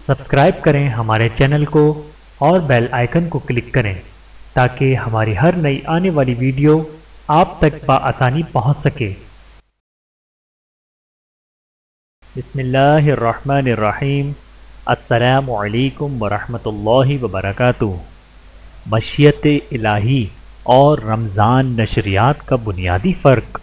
Subscribe کریں ہمارے channel کو اور بیل آئیکن کو کلک کریں تاکہ ہماری ہر نئی آنے والی ویڈیو آپ تک بآسانی پہنچ سکے۔ بسم اللہ الرحمن الرحیم۔ السلام علیکم ورحمۃ اللہ وبرکاتہ۔ مشیت الہی اور رمضان نشریات کا بنیادی فرق۔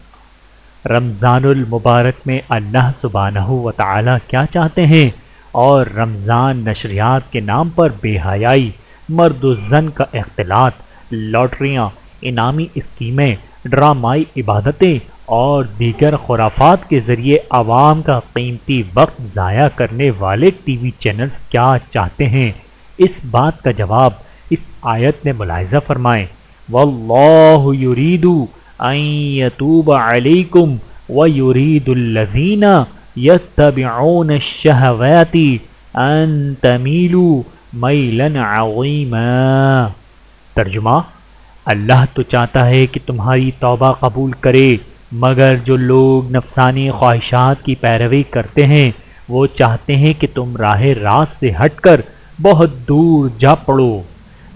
رمضان المبارک میں اللہ سبحانہ و تعالی کیا چاہتے ہیں اور رمضان نشریات کے نام پر بے حیائی، مرد و زن کا اختلاط، لاٹریاں، انعامی اسکیمیں، ڈرامائی عبادتیں اور دیگر خرافات کے ذریعے عوام کا قیمتی وقت ضائع کرنے والے ٹی وی چینلز کیا چاہتے ہیں، اس بات کا جواب اس آیت میں ملاحظہ فرمائیں۔ واللہ یرید ان یتوب علیکم ویرید الذین یتبعون الشہوات ان تمیلوا میلا عظیما۔ ترجمہ: اللہ تو چاہتا ہے کہ تمہاری توبہ قبول کرے، مگر جو لوگ نفسانی خواہشات کی پیروی کرتے ہیں وہ چاہتے ہیں کہ تم راہ راست سے ہٹ کر بہت دور جا پڑو۔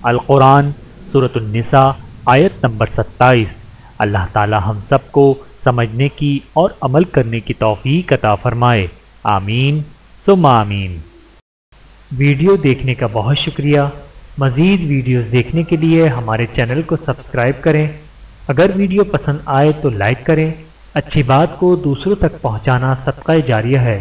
القرآن سورۃ النساء آیت نمبر 27۔ اللہ تعالی ہم سب کو سمجھنے کی اور عمل کرنے کی توفیق عطا فرمائے، آمین ثم آمین۔ ویڈیو دیکھنے کا بہت شکریہ۔ مزید ویڈیوز دیکھنے کے لیے ہمارے چینل کو سبسکرائب کریں۔ اگر ویڈیو پسند آئے تو لائک کریں۔ اچھی بات کو دوسروں تک پہنچانا صدقہ جاریہ ہے۔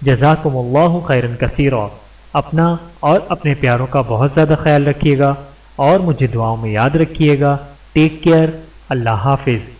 جزاکم اللہ خیرا کثیرا۔ اپنا اور اپنے پیاروں کا بہت زیادہ خیال رکھیے گا اور مجھے دعاؤں میں یاد رکھیے گا۔ Take care. اللہ حافظ۔